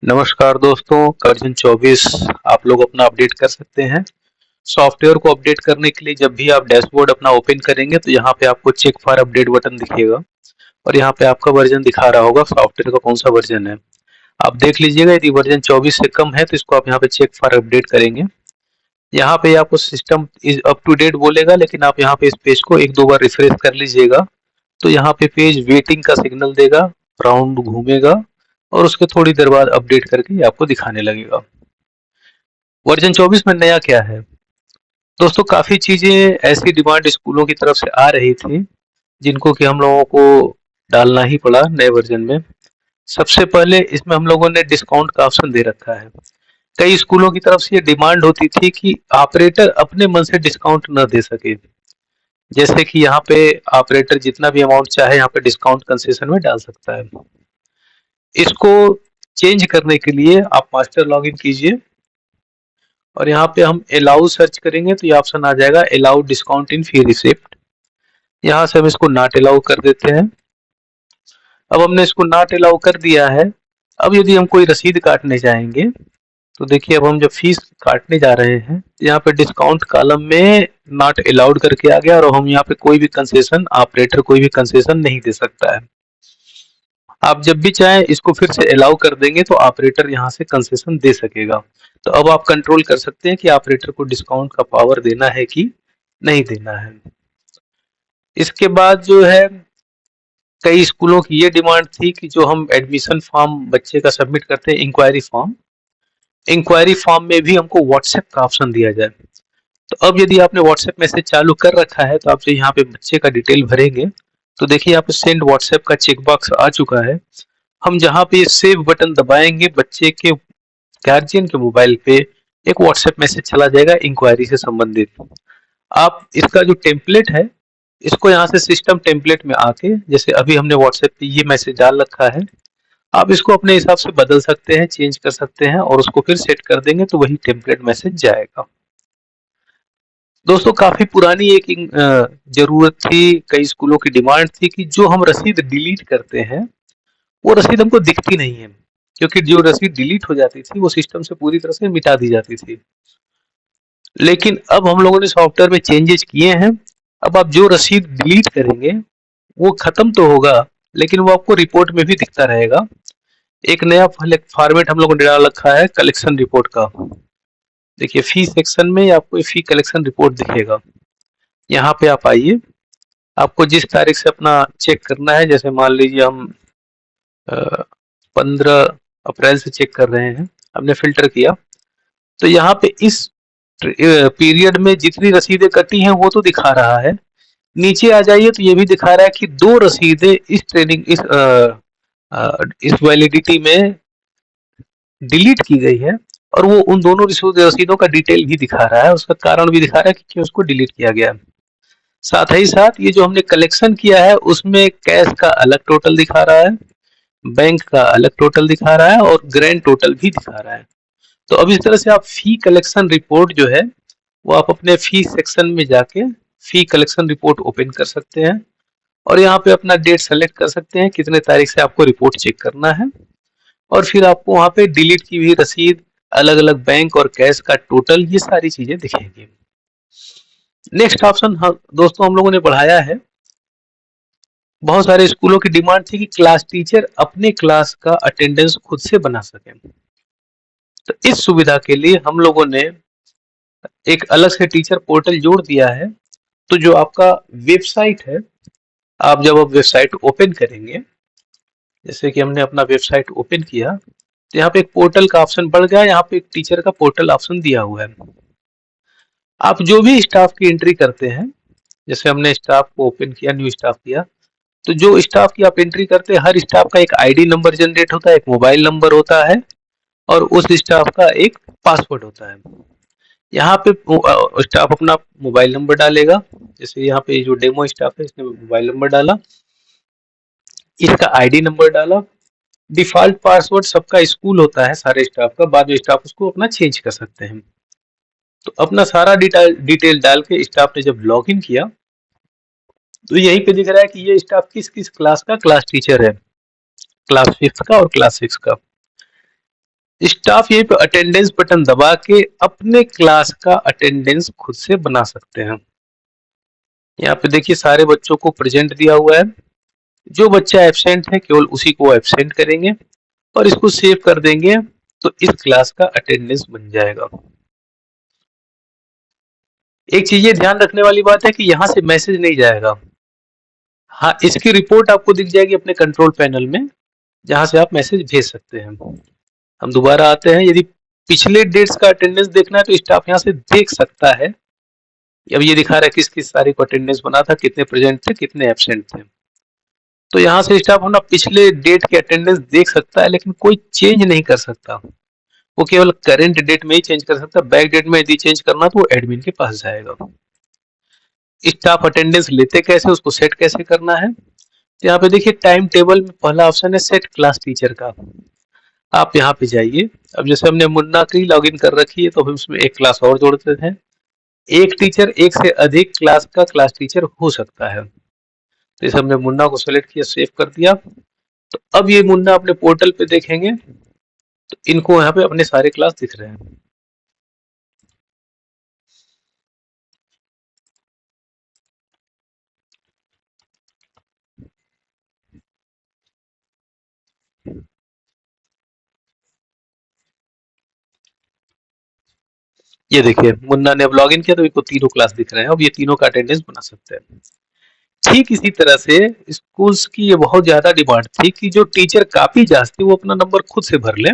नमस्कार दोस्तों, वर्जन 24 आप लोग अपना अपडेट कर सकते हैं। सॉफ्टवेयर को अपडेट करने के लिए जब भी आप डैशबोर्ड अपना ओपन करेंगे तो यहाँ पे आपको चेक फॉर अपडेट बटन दिखेगा और यहाँ पे आपका वर्जन दिखा रहा होगा सॉफ्टवेयर का कौन सा वर्जन है। आप देख लीजिएगा, यदि वर्जन 24 से कम है तो इसको आप यहाँ पे चेक फॉर अपडेट करेंगे। यहाँ पे आपको system is up to date बोलेगा, लेकिन आप यहाँ पे इस पेज को एक दो बार रिफ्रेश कर लीजिएगा तो यहाँ पे पेज वेटिंग का सिग्नल देगा, राउंड घूमेगा और उसके थोड़ी देर बाद अपडेट करके ये आपको दिखाने लगेगा। वर्जन 24 में नया क्या है दोस्तों, काफी चीजें ऐसी डिमांड स्कूलों की तरफ से आ रही थी जिनको कि हम लोगों को डालना ही पड़ा नए वर्जन में। सबसे पहले इसमें हम लोगों ने डिस्काउंट का ऑप्शन दे रखा है। कई स्कूलों की तरफ से ये डिमांड होती थी कि ऑपरेटर अपने मन से डिस्काउंट न दे सके, जैसे कि यहाँ पे ऑपरेटर जितना भी अमाउंट चाहे यहाँ पे डिस्काउंट कंसेशन में डाल सकता है। इसको चेंज करने के लिए आप मास्टर लॉगिन कीजिए और यहाँ पे हम अलाउ सर्च करेंगे तो ये ऑप्शन आ जाएगा allow discount in fee receipt. यहाँ से हम इसको नॉट अलाउ कर देते हैं। अब हमने इसको नॉट अलाउ कर दिया है। अब यदि हम कोई रसीद काटने जाएंगे तो देखिए, अब हम जब फीस काटने जा रहे हैं तो यहाँ पे डिस्काउंट कॉलम में नॉट अलाउड करके आ गया और हम यहाँ पे कोई भी कंसेशन, ऑपरेटर कोई भी कंसेशन नहीं दे सकता है। आप जब भी चाहें इसको फिर से अलाउ कर देंगे तो ऑपरेटर यहाँ से कंसेशन दे सकेगा। तो अब आप कंट्रोल कर सकते हैं कि ऑपरेटर को डिस्काउंट का पावर देना है कि नहीं देना है। इसके बाद जो है, कई स्कूलों की ये डिमांड थी कि जो हम एडमिशन फॉर्म बच्चे का सबमिट करते हैं, इंक्वायरी फॉर्म में भी हमको व्हाट्सएप का ऑप्शन दिया जाए। तो अब यदि आपने व्हाट्सएप मैसेज चालू कर रखा है तो आप जो यहाँ पे बच्चे का डिटेल भरेंगे तो देखिए यहाँ पे सेंड व्हाट्सएप का चेक बॉक्स आ चुका है। हम जहाँ पे सेव बटन दबाएंगे बच्चे के गार्जियन के मोबाइल पे एक व्हाट्सएप मैसेज चला जाएगा इंक्वायरी से संबंधित। आप इसका जो टेम्पलेट है इसको यहाँ से सिस्टम टेम्पलेट में आके, जैसे अभी हमने व्हाट्सएप पे ये मैसेज डाल रखा है, आप इसको अपने हिसाब से बदल सकते हैं, चेंज कर सकते हैं और उसको फिर सेट कर देंगे तो वही टेम्पलेट मैसेज जाएगा। दोस्तों, काफी पुरानी एक जरूरत थी, कई स्कूलों की डिमांड थी कि जो हम रसीद डिलीट करते हैं वो रसीद हमको दिखती नहीं है, क्योंकि जो रसीद डिलीट हो जाती थी वो सिस्टम से पूरी तरह से मिटा दी जाती थी। लेकिन अब हम लोगों ने सॉफ्टवेयर में चेंजेस किए हैं। अब आप जो रसीद डिलीट करेंगे वो खत्म तो होगा लेकिन वो आपको रिपोर्ट में भी दिखता रहेगा। एक नया फॉर्मेट हम लोगों ने डाल रखा है कलेक्शन रिपोर्ट का। देखिए, फी सेक्शन में आपको फी कलेक्शन रिपोर्ट दिखेगा। यहाँ पे आप आइए, आपको जिस तारीख से अपना चेक करना है, जैसे मान लीजिए हम 15 अप्रैल से चेक कर रहे हैं, हमने फिल्टर किया तो यहाँ पे इस पीरियड में जितनी रसीदें कटी हैं वो तो दिखा रहा है। नीचे आ जाइए तो ये भी दिखा रहा है कि 2 रसीदें इस वैलिडिटी में डिलीट की गई है और वो उन दोनों रसीदों का डिटेल भी दिखा रहा है, उसका कारण भी दिखा रहा है कि क्यों उसको डिलीट किया गया। साथ ही साथ ये जो हमने कलेक्शन किया है उसमें कैश का अलग टोटल दिखा रहा है, बैंक का अलग टोटल दिखा रहा है और ग्रैंड टोटल भी दिखा रहा है। तो अब इस तरह से आप फी कलेक्शन रिपोर्ट जो है वो आप अपने फी सेक्शन में जाके फी कलेक्शन रिपोर्ट ओपन कर सकते हैं और यहाँ पे अपना डेट सेलेक्ट कर सकते हैं कितने तारीख से आपको रिपोर्ट चेक करना है और फिर आपको वहाँ पे डिलीट की हुई रसीद, अलग अलग बैंक और कैश का टोटल, ये सारी चीजें दिखेंगी। नेक्स्ट ऑप्शन दोस्तों हम लोगों ने बढ़ाया है। बहुत सारे स्कूलों की डिमांड थी कि क्लास टीचर अपने क्लास का अटेंडेंस खुद से बना सके। तो इस सुविधा के लिए हम लोगों ने एक अलग से टीचर पोर्टल जोड़ दिया है। तो जो आपका वेबसाइट है, आप जब आप वेबसाइट ओपन करेंगे, जैसे कि हमने अपना वेबसाइट ओपन किया तो यहाँ पे एक पोर्टल का ऑप्शन बढ़ गया, यहाँ पे एक टीचर का पोर्टल ऑप्शन दिया हुआ है। आप जो भी स्टाफ की एंट्री करते हैं, जैसे हमने स्टाफ को ओपन किया, न्यू स्टाफ किया, तो जो स्टाफ की आप एंट्री करते हैं हर स्टाफ का एक आईडी नंबर जनरेट होता है, एक मोबाइल नंबर होता है और उस स्टाफ का एक पासवर्ड होता है। यहाँ पे स्टाफ अपना मोबाइल नंबर डालेगा, जैसे यहाँ पे जो डेमो स्टाफ है इसने मोबाइल नंबर डाला, इसका आईडी नंबर डाला, डिफॉल्ट पासवर्ड सबका स्कूल होता है सारे स्टाफ का, बाद में स्टाफ उसको अपना चेंज कर सकते हैं। तो अपना सारा डिटेल डाल के स्टाफ ने जब लॉग इन किया तो यहीं पे दिख रहा है कि ये स्टाफ किस किस क्लास का क्लास टीचर है, क्लास 5th का और क्लास 6 का। स्टाफ यहीं पे अटेंडेंस बटन दबा के अपने क्लास का अटेंडेंस खुद से बना सकते हैं। यहाँ पे देखिए सारे बच्चों को प्रेजेंट दिया हुआ है, जो बच्चा एब्सेंट है केवल उसी को एब्सेंट करेंगे और इसको सेव कर देंगे तो इस क्लास का अटेंडेंस बन जाएगा। एक चीज ये ध्यान रखने वाली बात है कि यहाँ से मैसेज नहीं जाएगा। हाँ, इसकी रिपोर्ट आपको दिख जाएगी अपने कंट्रोल पैनल में, जहां से आप मैसेज भेज सकते हैं। हम दोबारा आते हैं, यदि पिछले डेट्स का अटेंडेंस देखना है तो स्टाफ यहाँ से देख सकता है। अब ये दिखा रहा है किस किस तारीख को अटेंडेंस बना था, कितने प्रेजेंट थे, कितने एब्सेंट थे। तो यहाँ से स्टाफ अपना पिछले डेट के अटेंडेंस देख सकता है, लेकिन कोई चेंज नहीं कर सकता। वो केवल करंट डेट में ही चेंज कर सकता है। बैक डेट में यदि चेंज करना तो वो एडमिन के पास जाएगा। स्टाफ अटेंडेंस लेते कैसे, उसको सेट कैसे करना है, तो यहाँ पे देखिए टाइम टेबल में पहला ऑप्शन है सेट क्लास टीचर का। आप यहाँ पे जाइए। अब जैसे हमने मुन्ना की लॉगिन कर रखी है तो हम उसमें एक क्लास और जोड़ते हैं। एक टीचर एक से अधिक क्लास का क्लास टीचर हो सकता है। तो इसे हमने मुन्ना को सेलेक्ट किया, सेव कर दिया। तो अब ये मुन्ना अपने पोर्टल पे देखेंगे तो इनको यहाँ पे अपने सारे क्लास दिख रहे हैं। ये देखिए मुन्ना ने अब लॉगिन किया तो इनको तीनों क्लास दिख रहे हैं। अब ये तीनों का अटेंडेंस बना सकते हैं। ठीक इसी तरह से स्कूल्स की ये बहुत ज्यादा डिमांड थी कि जो टीचर काफी जांचते वो अपना नंबर खुद से भर ले,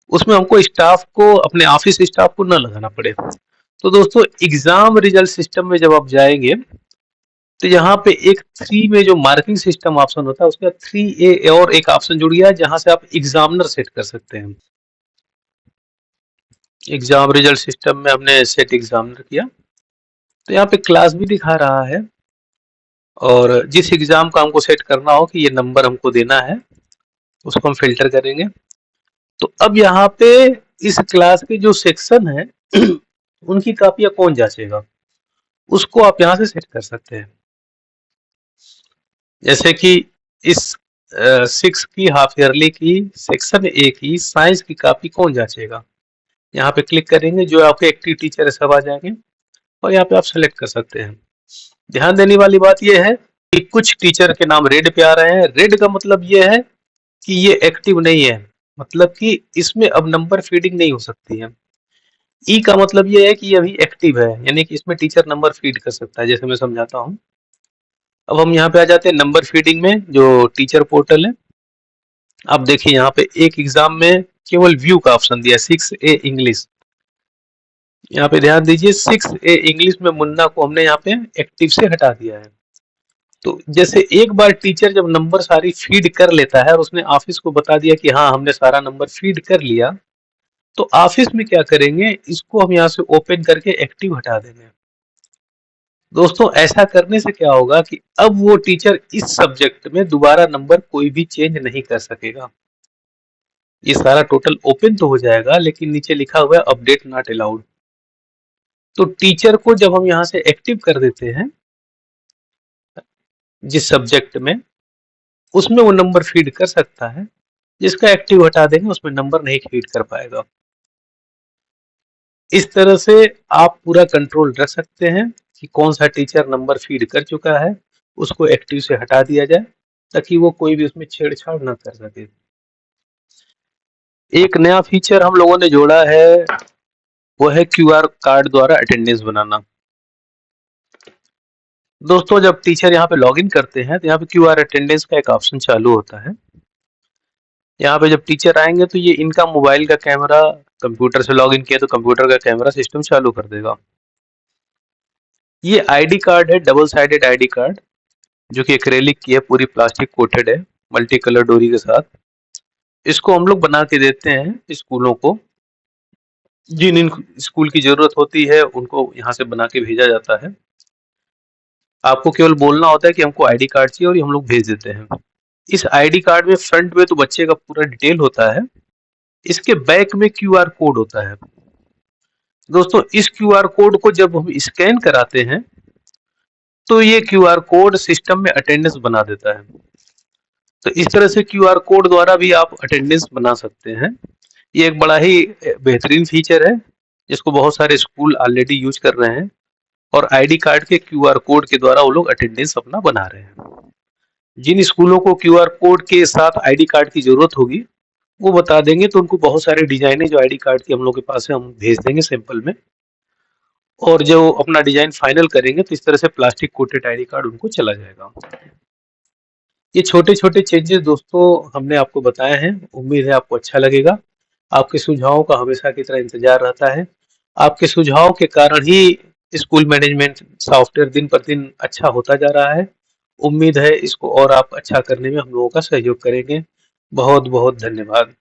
उसमें हमको स्टाफ को, अपने ऑफिस स्टाफ को न लगाना पड़े। तो दोस्तों एग्जाम रिजल्ट सिस्टम में जब आप जाएंगे तो यहाँ पे एक 3 में जो मार्किंग सिस्टम ऑप्शन होता है उसमें 3A और एक ऑप्शन जुड़ गया है जहां से आप एग्जामिनर सेट कर सकते हैं। एग्जाम रिजल्ट सिस्टम में हमने सेट एग्जामिनर किया तो यहाँ पे क्लास भी दिखा रहा है और जिस एग्जाम का हमको सेट करना हो कि ये नंबर हमको देना है उसको हम फिल्टर करेंगे। तो अब यहाँ पे इस क्लास के जो सेक्शन है उनकी कापियां कौन जांचेगा, उसको आप यहाँ से सेट कर सकते हैं। जैसे कि इस 6 की हाफ ईयरली की सेक्शन ए की साइंस की कॉपी कौन जांचेगा, यहाँ पे क्लिक करेंगे, जो आपके एक्टिव टीचर है सब आ जाएंगे और यहाँ पे आप सेलेक्ट कर सकते हैं। ध्यान देने वाली बात यह है कि कुछ टीचर के नाम रेड पे आ रहे हैं। रेड का मतलब यह है कि ये एक्टिव नहीं है, मतलब कि इसमें अब नंबर फीडिंग नहीं हो सकती है। ई का मतलब यह है कि ये अभी एक्टिव है, यानी कि इसमें टीचर नंबर फीड कर सकता है, जैसे मैं समझाता हूँ। अब हम यहाँ पे आ जाते हैं नंबर फीडिंग में, जो टीचर पोर्टल है। आप देखिए यहाँ पे एक एग्जाम में केवल व्यू का ऑप्शन दिया, 6A इंग्लिश। यहाँ पे ध्यान दीजिए 6A इंग्लिश में मुन्ना को हमने यहाँ पे एक्टिव से हटा दिया है। तो जैसे एक बार टीचर जब नंबर सारी फीड कर लेता है और उसने ऑफिस को बता दिया कि हाँ हमने सारा नंबर फीड कर लिया, तो ऑफिस में क्या करेंगे, इसको हम यहाँ से ओपन करके एक्टिव हटा देंगे। दोस्तों ऐसा करने से क्या होगा कि अब वो टीचर इस सब्जेक्ट में दोबारा नंबर कोई भी चेंज नहीं कर सकेगा। ये सारा टोटल ओपन तो हो जाएगा लेकिन नीचे लिखा हुआ है अपडेट नॉट अलाउड। तो टीचर को जब हम यहाँ से एक्टिव कर देते हैं जिस सब्जेक्ट में, उसमें वो नंबर फीड कर सकता है। जिसका एक्टिव हटा देंगे उसमें नंबर नहीं फीड कर पाएगा। इस तरह से आप पूरा कंट्रोल रख सकते हैं कि कौन सा टीचर नंबर फीड कर चुका है, उसको एक्टिव से हटा दिया जाए ताकि वो कोई भी उसमें छेड़छाड़ ना कर सके। एक नया फीचर हम लोगों ने जोड़ा है, वो है QR कार्ड द्वारा अटेंडेंस बनाना। दोस्तों जब टीचर यहाँ पे लॉगिन करते हैं तो यहाँ पे QR अटेंडेंस का एक ऑप्शन चालू होता है। यहाँ पे जब टीचर आएंगे तो ये इनका मोबाइल का कैमरा, कंप्यूटर से लॉगिन किया तो कंप्यूटर का कैमरा सिस्टम चालू कर देगा। ये आईडी कार्ड है, डबल साइडेड आईडी कार्ड, जो कि एक्रेलिक की है, पूरी प्लास्टिक कोटेड है मल्टी कलर डोरी के साथ। इसको हम लोग बना के देते हैं स्कूलों को, जिन स्कूल की जरूरत होती है उनको यहाँ से बना के भेजा जाता है। आपको केवल बोलना होता है कि हमको आईडी कार्ड चाहिए और ये हम लोग भेज देते हैं। इस आईडी कार्ड में फ्रंट में तो बच्चे का पूरा डिटेल होता है, इसके बैक में QR कोड होता है। दोस्तों इस QR कोड को जब हम स्कैन कराते हैं तो ये QR कोड सिस्टम में अटेंडेंस बना देता है। तो इस तरह से QR कोड द्वारा भी आप अटेंडेंस बना सकते हैं। ये एक बड़ा ही बेहतरीन फीचर है जिसको बहुत सारे स्कूल ऑलरेडी यूज कर रहे हैं और आईडी कार्ड के क्यूआर कोड के द्वारा वो लोग अटेंडेंस अपना बना रहे हैं। जिन स्कूलों को क्यूआर कोड के साथ आईडी कार्ड की जरूरत होगी वो बता देंगे, तो उनको बहुत सारे डिजाइने जो आईडी कार्ड की हम लोग के पास है हम भेज देंगे सैंपल में, और जो अपना डिजाइन फाइनल करेंगे तो इस तरह से प्लास्टिक कोटेड आईडी कार्ड उनको चला जाएगा। ये छोटे छोटे चेंजेस दोस्तों हमने आपको बताए हैं, उम्मीद है आपको अच्छा लगेगा। आपके सुझावों का हमेशा की तरह इंतजार रहता है। आपके सुझाव के कारण ही स्कूल मैनेजमेंट सॉफ्टवेयर दिन पर दिन अच्छा होता जा रहा है। उम्मीद है इसको और आप अच्छा करने में हम लोगों का सहयोग करेंगे। बहुत बहुत धन्यवाद।